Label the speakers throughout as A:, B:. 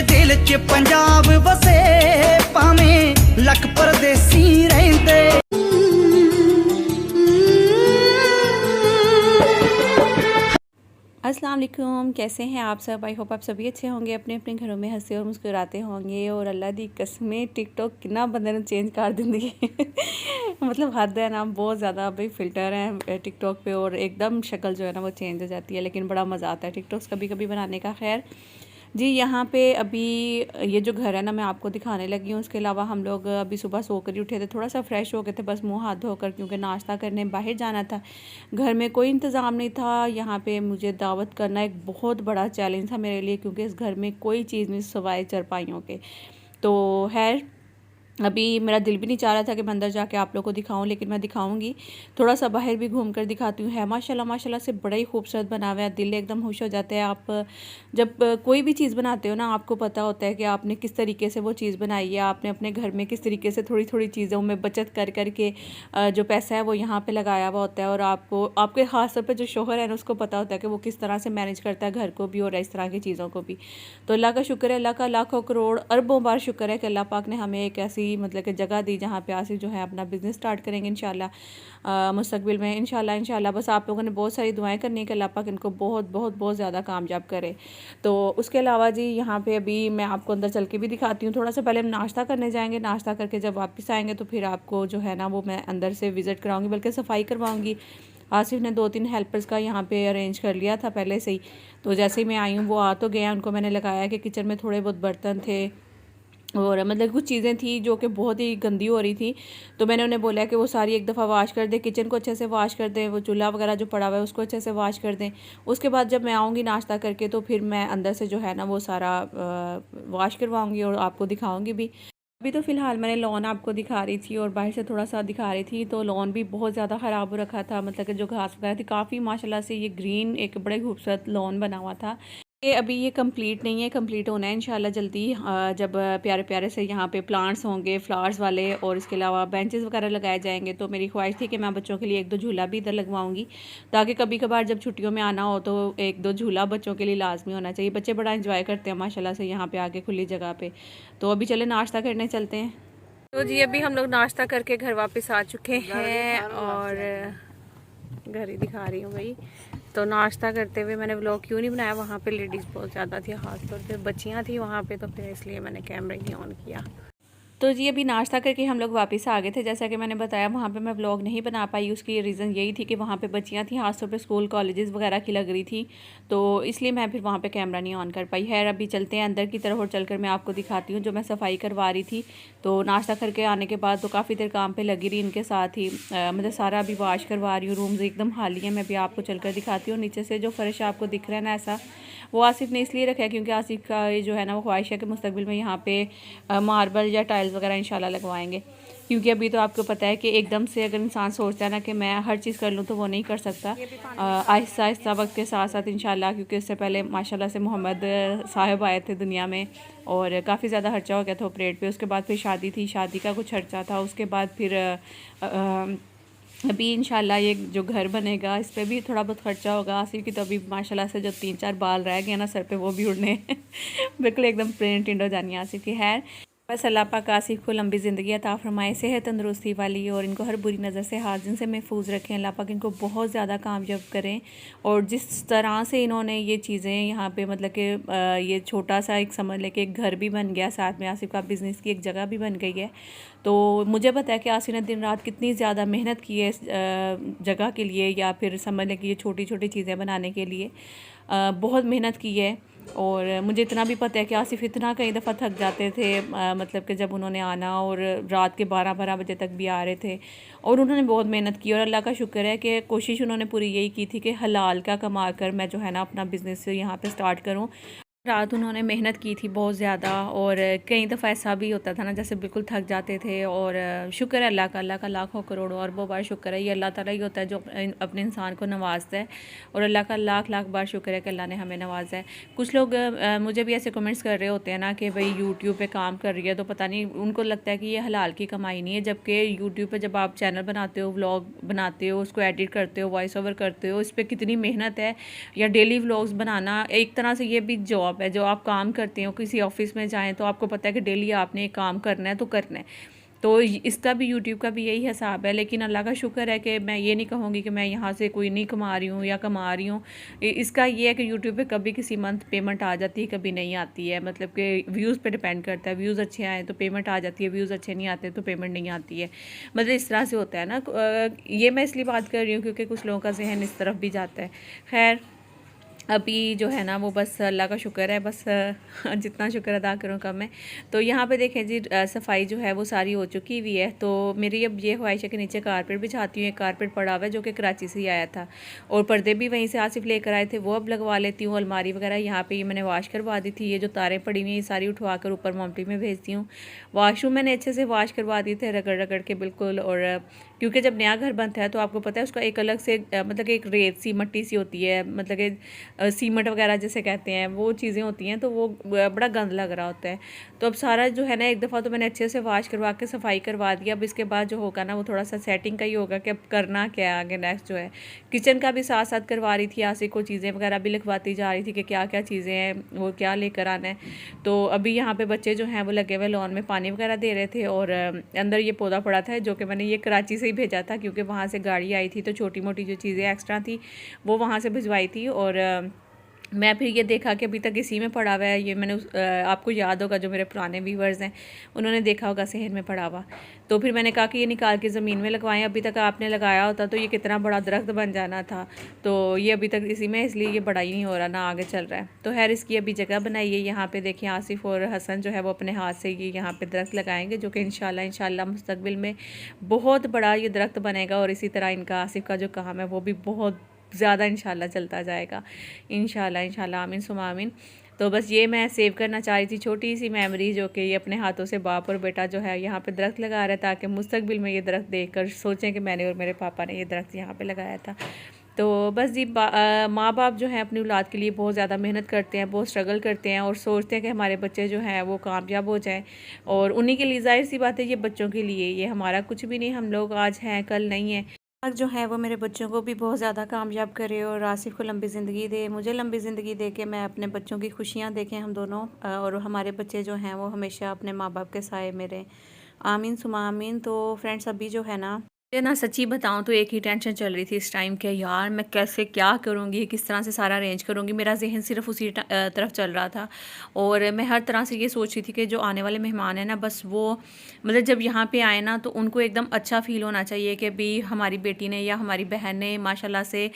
A: दिल च पंजाब वसे भावें लख परदेसी रहिंदे।
B: अस्सलाम वालेकुम, कैसे हैं आप सब। आई होप आप सभी अच्छे होंगे, अपने अपने घरों में हंसे और मुस्कुराते होंगे। और अल्लाह दी कसमें टिकटॉक कितना बंदे ने चेंज कर दी मतलब हद है ना, बहुत ज़्यादा भाई फ़िल्टर हैं टिकटॉक पे और एकदम शक्ल जो है ना वो चेंज हो जाती है, लेकिन बड़ा मज़ा आता है टिकटॉक्स कभी कभी बनाने का। खैर जी, यहाँ पे अभी ये जो घर है ना मैं आपको दिखाने लगी हूँ। उसके अलावा हम लोग अभी सुबह सो कर ही उठे थे, थोड़ा सा फ्रेश हो गए थे, बस मुंह हाथ धोकर, क्योंकि नाश्ता करने बाहर जाना था। घर में कोई इंतज़ाम नहीं था। यहाँ पे मुझे दावत करना एक बहुत बड़ा चैलेंज था मेरे लिए, क्योंकि इस घर में कोई चीज़ नहीं सिवाय चारपाइयों के। तो खैर अभी मेरा दिल भी नहीं चाह रहा था कि मैं अंदर जाके आप लोगों को दिखाऊं, लेकिन मैं दिखाऊंगी। थोड़ा सा बाहर भी घूम कर दिखाती हूँ। है माशाल्लाह माशाल्लाह से बड़ा ही खूबसूरत बना हुआ है, दिल एकदम खुश हो जाता है। आप जब कोई भी चीज़ बनाते हो ना, आपको पता होता है कि आपने किस तरीके से वो चीज़ बनाई है, आपने अपने घर में किस तरीके से थोड़ी थोड़ी चीज़ों में बचत कर कर के जो पैसा है वो यहाँ पर लगाया हुआ होता है। और आपको आपके ख़ास तौर पर जो शोहर है ना उसको पता होता है कि वो किस तरह से मैनेज करता है घर को भी और इस तरह की चीज़ों को भी। तो अल्लाह का शुक्र है, अल्लाह का लाखों करोड़ अरबों बार शुक्र है कि अल्लाह पाक ने हमें एक ऐसी मतलब कि जगह दी जहाँ पे आसिफ जो है अपना बिज़नेस स्टार्ट करेंगे इंशाल्लाह मुस्तकबिल में। इंशाल्लाह बस आप लोगों ने बहुत सारी दुआएं करनी कि अल्लाह पाक इनको बहुत बहुत बहुत ज़्यादा कामयाब करे। तो उसके अलावा जी यहाँ पे अभी मैं आपको अंदर चल के भी दिखाती हूँ। थोड़ा सा पहले हम नाश्ता करने जाएंगे, नाश्ता करके जब वापस आएंगे तो फिर आपको जो है ना वो मैं अंदर से विज़िट कराऊँगी, बल्कि सफाई करवाऊँगी। आसिफ ने 2-3 हेल्पर्स का यहाँ पे अरेंज कर लिया था पहले से ही। तो जैसे ही मैं आई हूँ वो आ तो गया, उनको मैंने लगाया कि किचन में थोड़े बहुत बर्तन थे और मतलब कुछ चीज़ें थी जो कि बहुत ही गंदी हो रही थी। तो मैंने उन्हें बोला कि वो सारी एक दफ़ा वाश कर दें, किचन को अच्छे से वाश कर दें, वो चूल्हा वगैरह जो पड़ा हुआ है उसको अच्छे से वाश कर दें। उसके बाद जब मैं आऊँगी नाश्ता करके तो फिर मैं अंदर से जो है ना वो सारा वाश करवाऊँगी और आपको दिखाऊँगी भी। अभी तो फ़िलहाल मैंने लॉन आपको दिखा रही थी और बाहर से थोड़ा सा दिखा रही थी। तो लॉन भी बहुत ज़्यादा ख़राब हो रखा था, मतलब कि जो घास वगैरह थी काफ़ी माशाल्लाह से ये ग्रीन एक बड़े खूबसूरत लॉन बना हुआ था। ये अभी ये कंप्लीट नहीं है, कंप्लीट होना है इंशाल्लाह जल्दी। जब प्यारे प्यारे से यहाँ पे प्लांट्स होंगे फ्लावर्स वाले और इसके अलावा बेंचेस वगैरह लगाए जाएंगे, तो मेरी ख्वाहिश थी कि मैं बच्चों के लिए 1-2 झूला भी इधर लगवाऊंगी, ताकि कभी कभार जब छुट्टियों में आना हो तो 1-2 झूला बच्चों के लिए लाजमी होना चाहिए। बच्चे बड़ा इंजॉय करते हैं माशाल्लाह से यहाँ पे आके खुली जगह पे। तो अभी चले नाश्ता करने चलते हैं। तो जी अभी हम लोग नाश्ता करके घर वापस आ चुके हैं और घर ही दिखा रही हूँ भाई। तो नाश्ता करते हुए मैंने व्लॉग क्यों नहीं बनाया, वहाँ पे लेडीज़ बहुत ज़्यादा थी, खास तौर पे बच्चियाँ थी वहाँ पे, तो फिर इसलिए मैंने कैमरा नहीं ऑन किया। तो जी अभी नाश्ता करके हम लोग वापस आ गए थे। जैसा कि मैंने बताया वहाँ पे मैं व्लॉग नहीं बना पाई, उसकी रीज़न यही थी कि वहाँ पे बच्चियाँ थी, खासतौर पे स्कूल कॉलेजेस वगैरह की लग रही थी, तो इसलिए मैं फिर वहाँ पे कैमरा नहीं ऑन कर पाई। खैर अभी चलते हैं अंदर की तरफ और चलकर मैं आपको दिखाती हूँ जो मैं सफाई करवा रही थी। तो नाश्ता करके आने के बाद तो काफ़ी देर काम पर लगी रही इनके साथ ही, मतलब सारा अभी वॉश करवा रही हूँ। रूम्स एकदम खाली है, मैं भी आपको चल कर दिखाती हूँ। नीचे से जो फ़र्श आपको दिख रहा है ना ऐसा, वो आसिफ ने इसलिए रखा है क्योंकि आसिफ का ये जो है ना वो ख्वाहिश है कि मुस्तकबिल में यहाँ पे मार्बल या टाइल्स वगैरह इंशाल्लाह लगवाएंगे। क्योंकि अभी तो आपको पता है कि एकदम से अगर इंसान सोचता है ना कि मैं हर चीज़ कर लूँ तो वो नहीं कर सकता। आहिस्ता आहिस्ता वक्त के साथ साथ इंशाल्लाह, क्योंकि इससे पहले माशाल्लाह से मोहम्मद साहब आए थे दुनिया में और काफ़ी ज़्यादा खर्चा हो गया था ऑपरेट पे। उसके बाद फिर शादी थी, शादी का कुछ खर्चा था। उसके बाद फिर अभी इंशाल्लाह ये जो घर बनेगा इस पर भी थोड़ा बहुत खर्चा होगा। आसिफ की तो अभी माशाल्लाह से जो 3-4 बाल रह गए ना सर पे वो भी उड़ने बिल्कुल एकदम प्लेन टिंड हो जानी है आसिफ की। खैर बस अल्लाह पाक आसिफ को लंबी ज़िंदगी अता फरमाए, सेहत तंदरुस्ती वाली, और इनको हर बुरी नज़र से हाजिर से महफूज रखें। अल्लाह पाक इनको बहुत ज़्यादा कामयाब करें। और जिस तरह से इन्होंने ये चीज़ें यहाँ पे मतलब कि ये छोटा सा एक समझ लेके एक घर भी बन गया, साथ में आसिफ का बिज़नेस की एक जगह भी बन गई है। तो मुझे पता है कि आसिफ ने दिन रात कितनी ज़्यादा मेहनत की है इस जगह के लिए, या फिर समझ लें कि ये छोटी छोटी चीज़ें बनाने के लिए बहुत मेहनत की है। और मुझे इतना भी पता है कि आसिफ इतना कई दफ़ा थक जाते थे, मतलब कि जब उन्होंने आना और रात के 12-12 बजे तक भी आ रहे थे, और उन्होंने बहुत मेहनत की। और अल्लाह का शुक्र है कि कोशिश उन्होंने पूरी यही की थी कि हलाल का कमा कर मैं जो है ना अपना बिज़नेस यहाँ पे स्टार्ट करूँ। रात उन्होंने मेहनत की थी बहुत ज़्यादा, और कई दफ़ा ऐसा भी होता था ना जैसे बिल्कुल थक जाते थे। और शुक्र है अल्लाह का लाखों करोड़ों अरबों बार शुक्र है, ये अल्लाह ताला ही होता है जो अपने इंसान को नवाजता है। और अल्लाह का लाख लाख बार शुक्र है कि अल्लाह ने हमें नवाजा है। कुछ लोग मुझे भी ऐसे कमेंट्स कर रहे होते हैं ना कि भाई यूट्यूब पे काम कर रही है तो पता नहीं, उनको लगता है कि ये हलाल की कमाई नहीं है, जबकि यूट्यूब पर जब आप चैनल बनाते हो, व्लॉग बनाते हो, उसको एडिट करते हो, वॉइस ओवर करते हो, इस पर कितनी मेहनत है। या डेली व्लॉग्स बनाना एक तरह से ये भी जॉब जॉब है, जो आप काम करते हो, किसी ऑफिस में जाएं तो आपको पता है कि डेली आपने एक काम करना है तो करना है। तो इसका भी यूट्यूब का भी यही हिसाब है। लेकिन अल्लाह का शुक्र है कि मैं ये नहीं कहूँगी कि मैं यहाँ से कोई नहीं कमा रही हूँ या कमा रही हूँ। इसका ये है कि यूट्यूब पे कभी किसी मंथ पेमेंट आ जाती है, कभी नहीं आती है। मतलब कि व्यूज़ पे डिपेंड करता है, व्यूज़ अच्छे आए तो पेमेंट आ जाती है, व्यूज़ अच्छे नहीं आते तो पेमेंट नहीं आती है। मतलब इस तरह से होता है ना। ये मैं इसलिए बात कर रही हूँ क्योंकि कुछ लोगों का जहन इस तरफ भी जाता है। खैर अभी जो है ना वो बस अल्लाह का शुक्र है, बस जितना शुक्र अदा करूँ कम है। तो यहाँ पे देखें जी सफाई जो है वो सारी हो चुकी हुई है। तो मेरी अब ये ख्वाहिश है कि नीचे कारपेट बिछाती हूँ। एक कारपेट पड़ा हुआ है जो कि कराची से ही आया था, और पर्दे भी वहीं से आसिफ लेकर आए थे, वो अब लगवा लेती हूँ। अलमारी वगैरह यहाँ पे ये मैंने वॉश करवा दी थी। ये जो तारें पड़ी हुई हैं ये सारी उठवा कर ऊपर मोमटी में भेजती हूँ। वॉशरूम मैंने अच्छे से वॉश करवा दी थे, रगड़ रगड़ के बिल्कुल। और क्योंकि जब नया घर बनता है तो आपको पता है उसका एक अलग से मतलब कि एक रेत सी मट्टी सी होती है, मतलब कि सीमेंट वगैरह जैसे कहते हैं वो चीज़ें होती हैं, तो वो बड़ा गंद लग रहा होता है। तो अब सारा जो है ना एक दफ़ा तो मैंने अच्छे से वॉश करवा के सफाई करवा दिया। अब इसके बाद जो होगा ना वो थोड़ा सा सेटिंग का ही होगा कि अब करना क्या है आगे नेक्स्ट जो है। किचन का भी साथ साथ करवा रही थी, आसिफ को चीज़ें वगैरह भी लिखवाती जा रही थी कि क्या क्या चीज़ें हैं, वो क्या लेकर आना है। तो अभी यहाँ पे बच्चे जो हैं वो लगे हुए लॉन में पानी वगैरह दे रहे थे, और अंदर ये पौधा पड़ा था जो कि मैंने ये कराची से ही भेजा था, क्योंकि वहाँ से गाड़ी आई थी तो छोटी मोटी जो चीज़ें एक्स्ट्रा थी वो वहाँ से भिजवाई थी। और मैं फिर ये देखा कि अभी तक इसी में पड़ा हुआ है। ये मैंने आपको याद होगा जो मेरे पुराने व्यूवर्स हैं उन्होंने देखा होगा सहन में पड़ा हुआ। तो फिर मैंने कहा कि ये निकाल के ज़मीन में लगवाएं। अभी तक आपने लगाया होता तो ये कितना बड़ा दरख्त बन जाना था। तो ये अभी तक इसी में, इसलिए ये बड़ा ही नहीं हो रहा, ना आगे चल रहा है। तो खैर इसकी अभी जगह बनाई है। यहाँ पे देखिए आसिफ और हसन जो है वो अपने हाथ से ये यहाँ पे दरख्त लगाएंगे, जो कि इंशाल्लाह मुस्तकबिल में बहुत बड़ा ये दरख्त बनेगा। और इसी तरह इनका आसिफ का जो काम है वो भी बहुत ज़्यादा इंशाल्लाह चलता जाएगा। इंशाल्लाह आमीन सुमा आमीन। तो बस ये मैं सेव करना चाह रही थी छोटी सी मेमोरी, जो कि ये अपने हाथों से बाप और बेटा जो है यहाँ पे दरख्त लगा रहा है, ताकि मुस्तकबिल में ये दरख्त देखकर सोचें कि मैंने और मेरे पापा ने ये दरख्त यहाँ पे लगाया था। तो बस जी माँ बाप जो हैं अपनी औलाद के लिए बहुत ज़्यादा मेहनत करते हैं, बहुत स्ट्रगल करते हैं, और सोचते हैं कि हमारे बच्चे जो हैं वो कामयाब हो जाएं। और उन्हीं के लिए, जाहिर सी बात है, ये बच्चों के लिए, ये हमारा कुछ भी नहीं, हम लोग आज हैं कल नहीं है। जो है वो मेरे बच्चों को भी बहुत ज़्यादा कामयाब करे, और आसिफ को लंबी ज़िंदगी दे, मुझे लंबी ज़िंदगी दे के मैं अपने बच्चों की खुशियाँ देखें हम दोनों, और हमारे बच्चे जो हैं वो हमेशा अपने माँ बाप के साए में रहें। आमीन सुमा आमीन। तो फ्रेंड्स अभी जो है ना, मुझे ना सच्ची बताऊं तो एक ही टेंशन चल रही थी इस टाइम के, यार मैं कैसे क्या करूंगी, किस तरह से सारा अरेंज करूंगी। मेरा जहन सिर्फ उसी तरफ चल रहा था, और मैं हर तरह से ये सोच रही थी कि जो आने वाले मेहमान हैं ना, बस वो मतलब जब यहाँ पे आए ना तो उनको एकदम अच्छा फ़ील होना चाहिए कि भी हमारी बेटी ने या हमारी बहन ने माशाल्लाह से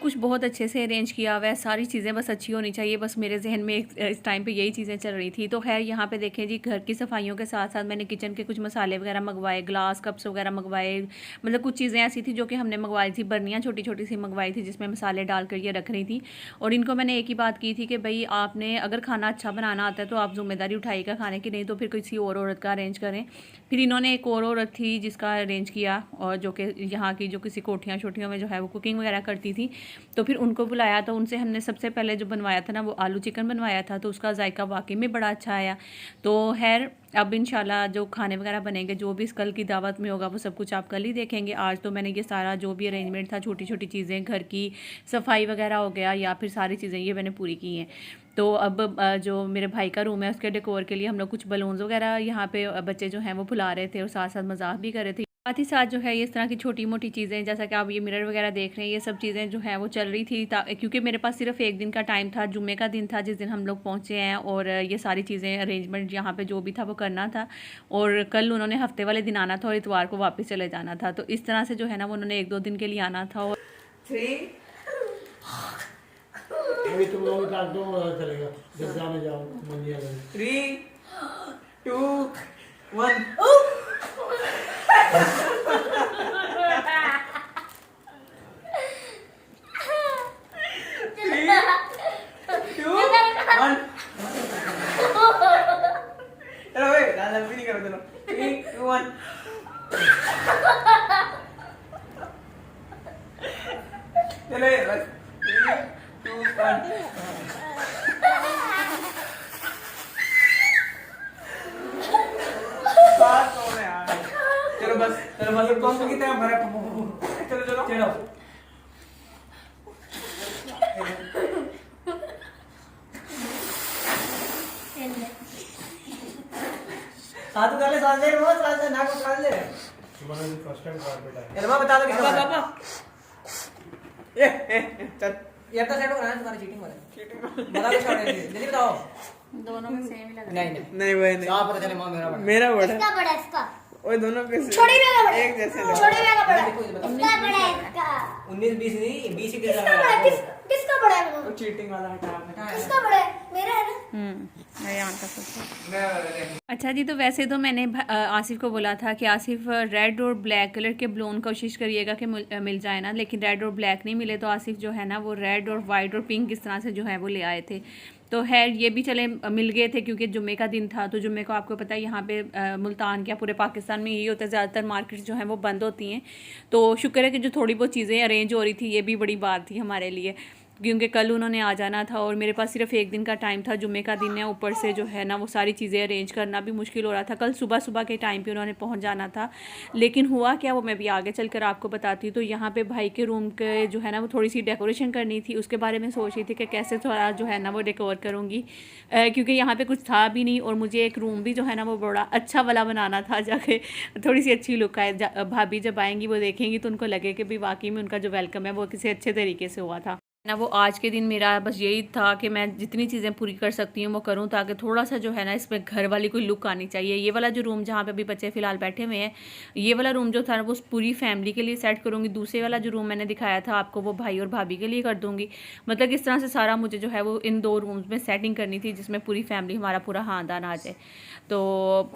B: कुछ बहुत अच्छे से अरेंज किया हुआ है, सारी चीज़ें बस अच्छी होनी चाहिए। बस मेरे जहन में इस टाइम पे यही चीज़ें चल रही थी। तो खैर यहाँ पे देखें जी, घर की सफाइयों के साथ साथ मैंने किचन के कुछ मसाले वगैरह मंगवाए, ग्लास कप्स वगैरह मंगवाए। मतलब कुछ चीज़ें ऐसी थी जो कि हमने मंगवाई थी, बर्नियाँ छोटी छोटी सी मंगवाई थी जिसमें मसाले डाल कर ये रख रही थी। और इनको मैंने एक ही बात की थी कि भाई आपने अगर खाना अच्छा बनाना आता है तो आप जिम्मेदारी उठाइएगा खाने की, नहीं तो फिर किसी और औरत का अरेंज करें। फिर इन्होंने एक और औरत थी जिसका अरेंज किया, और जो कि यहाँ की जो किसी कोठियाँ छोटियों में जो है वो कुकिंग वगैरह करती थी, तो फिर उनको बुलाया। तो उनसे हमने सबसे पहले जो बनवाया था ना वो आलू चिकन बनवाया था, तो उसका जायका वाकई में बड़ा अच्छा आया। तो खैर अब इंशाल्लाह जो खाने वगैरह बनेंगे, जो भी इस कल की दावत में होगा वो सब कुछ आप कल ही देखेंगे। आज तो मैंने ये सारा जो भी अरेंजमेंट था, छोटी छोटी चीज़ें, घर की सफाई वगैरह हो गया या फिर सारी चीज़ें ये मैंने पूरी की हैं। तो अब जो मेरे भाई का रूम है उसके डेकोर के लिए हम लोग कुछ बलून्स वगैरह यहाँ पे बच्चे जो हैं वो फुला रहे थे, और साथ साथ मजाक भी कर रहे थे। साथ ही साथ जो है इस तरह की छोटी मोटी चीज़ें, जैसा कि आप ये मिरर वगैरह देख रहे हैं, ये सब चीज़ें जो है वो चल रही थी। क्योंकि मेरे पास सिर्फ एक दिन का टाइम था, जुम्मे का दिन था जिस दिन हम लोग पहुँचे हैं, और ये सारी चीज़ें अरेंजमेंट यहाँ पे जो भी था वो करना था। और कल उन्होंने हफ्ते वाले दिन आना था और इतवार को वापस चले जाना था। तो इस तरह से जो है ना वो उन्होंने 1-2 दिन के लिए आना था। और
C: तुम लोग डाल दो, चलेगा जब जाने जाओ मंदिर में।
A: 3, 2, 1 चलो भाई दादा भी नहीं करो, चलो 3, 2, 1 चलो बस 3, 2, 1 बात हो रहा है यार। चलो बस कौन की तरह भरा, चलो चलो चलो
D: हाथ उठा ले, सांस ले, वो सांस ले, नाक उठा ले।
C: तुम्हारा भी फर्स्ट टाइम कारपेट है।
D: एलमा बता दो किसका
E: पापा
D: बड़ा है।
E: चल
D: ये अपना सेट हो रहा है तुम्हारा चीटिंग वाला। बता दो इसका बड़ा है, जल्दी बताओ।
B: दोनों में सेम ही लग
D: नहीं नहीं,
E: नहीं वही नहीं,
D: साफ पता चले मां मेरा बड़ा है।
E: मेरा बड़ा है।
F: इसका बड़ा है, इसका
E: ओए दोनों के
F: छोटी बेगा बड़ा है।
E: एक जैसे लग
F: छोटी
E: रहे हैं।
F: बेगा बड़ा है।
D: देखो, ये बताओ।
F: इसका बड़ा है, इसका
D: 19 20 नहीं, 20 ही
F: किसका बड़ा है? किसका बड़ा है?
E: वो चीटिंग वाला हटा।
F: किसका बड़ा है? मेरा है ना।
B: यहाँ का सबसे
D: मैं
B: अच्छा जी। तो वैसे तो मैंने आसिफ को बोला था कि आसिफ रेड और ब्लैक कलर के बलून कोशिश करिएगा कि मिल जाए ना, लेकिन रेड और ब्लैक नहीं मिले। तो आसिफ जो है ना वो रेड और वाइट और पिंक इस तरह से जो है वो ले आए थे। तो खैर ये भी चले मिल गए थे क्योंकि जुम्मे का दिन था। तो जुम्मे को आपको पता है यहाँ पे मुल्तान क्या पूरे पाकिस्तान में यही होता है, ज़्यादातर मार्केट्स जो हैं वो बंद होती हैं। तो शुक्र है कि जो थोड़ी बहुत चीज़ें अरेंज हो रही थी, ये भी बड़ी बात थी हमारे लिए, क्योंकि कल उन्होंने आ जाना था और मेरे पास सिर्फ एक दिन का टाइम था। जुम्मे का दिन है, ऊपर से जो है ना वो सारी चीज़ें अरेंज करना भी मुश्किल हो रहा था। कल सुबह सुबह के टाइम पे उन्होंने पहुंच जाना था, लेकिन हुआ क्या वो मैं भी आगे चलकर आपको बताती हूँ। तो यहाँ पे भाई के रूम के जो है ना वो थोड़ी सी डेकोरेशन करनी थी, उसके बारे में सोच रही थी कि कैसे थोड़ा जो है ना वो डेकोर करूँगी, क्योंकि यहाँ पर कुछ था भी नहीं और मुझे एक रूम भी जो है ना वो बड़ा अच्छा वाला बनाना था, जाके थोड़ी सी अच्छी लुक आए। भाभी जब आएंगी वो देखेंगी तो उनको लगे कि भी वाकई में उनका जो वेलकम है वो किसी अच्छे तरीके से हुआ था ना। वो आज के दिन मेरा बस यही था कि मैं जितनी चीज़ें पूरी कर सकती हूँ वो करूँ, ताकि थोड़ा सा जो है ना इसमें घर वाली कोई लुक आनी चाहिए। ये वाला जो रूम जहाँ पे अभी बच्चे फ़िलहाल बैठे हुए हैं, ये वाला रूम जो था वो पूरी फैमिली के लिए सेट करूँगी। दूसरे वाला जो रूम मैंने दिखाया था आपको वो भाई और भाभी के लिए कर दूँगी। मतलब इस तरह से सारा मुझे जो है वो इन 2 रूम्स में सेटिंग करनी थी जिसमें पूरी फैमिली हमारा पूरा ख़ानदान आ जाए। तो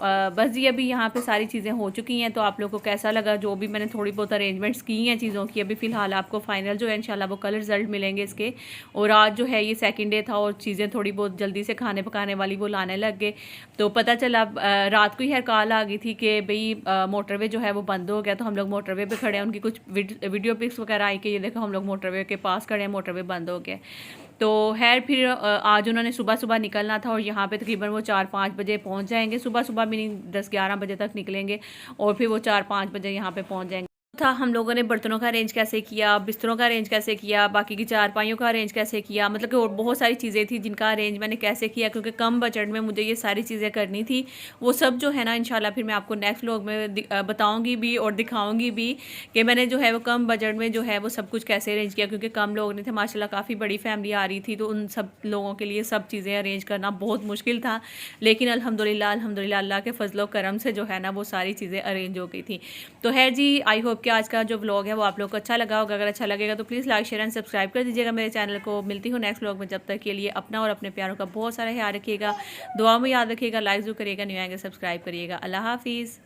B: बस ये अभी यहाँ पे सारी चीज़ें हो चुकी हैं। तो आप लोगों को कैसा लगा, जो भी मैंने थोड़ी बहुत अरेंजमेंट्स की हैं चीज़ों की, अभी फ़िलहाल आपको फाइनल जो है इंशाल्लाह वो कल रिज़ल्ट मिलेंगे इसके। और आज जो है ये सेकंड डे था और चीज़ें थोड़ी बहुत जल्दी से खाने पकाने वाली वो लाने लग गए। तो पता चला रात को ही कॉल आ गई थी कि भाई मोटरवे जो है वो बंद हो गया। तो हम लोग मोटरवे पे खड़े हैं, उनकी कुछ वीडियो पिक्स वगैरह आई कि ये देखो हम लोग मोटरवे के पास खड़े हैं, मोटरवे बंद हो गया। तो खैर फिर आज उन्होंने सुबह सुबह निकलना था और यहाँ पे तकरीबन वो 4-5 बजे पहुँच जाएंगे। सुबह सुबह भी नहीं, 10-11 बजे तक निकलेंगे और फिर वो 4-5 बजे यहाँ पे पहुँच जाएंगे। था हम लोगों ने बर्तनों का अरेंज कैसे किया, बिस्तरों का अरेंज कैसे किया, बाकी की चारपाइयों का अरेंज कैसे किया, मतलब कि और बहुत सारी चीज़ें थी जिनका अरेंज मैंने कैसे किया, क्योंकि कम बजट में मुझे ये सारी चीज़ें करनी थी। वो सब जो है ना इंशाल्लाह फिर मैं आपको नेक्स्ट व्लॉग में बताऊंगी भी और दिखाऊंगी भी कि मैंने जो है वो कम बजट में जो है वो सब कुछ कैसे अरेंज किया, क्योंकि कम लोग नहीं थे माशाल्लाह, काफ़ी बड़ी फैमिली आ रही थी। तो उन सब लोगों के लिए सब चीज़ें अरेंज करना बहुत मुश्किल था, लेकिन अल्हम्दुलिल्लाह अल्लाह के फजलो करम से जो है ना वो सारी चीज़ें अरेंज हो गई थी। तो है जी, आई होप कि आज का जो व्लॉग है वो आप लोग को अच्छा लगा होगा। अगर अच्छा लगेगा तो please like share and subscribe कर दीजिएगा मेरे चैनल को। मिलती हूँ नेक्स्ट व्लॉग में, जब तक के लिए अपना और अपने प्यारों का बहुत सारा ख्याल रखिएगा, दुआ में याद रखिएगा, लाइक जो करिएगा, न्यू आएंगे सब्सक्राइब करिएगा। अल्लाह हाफिज़।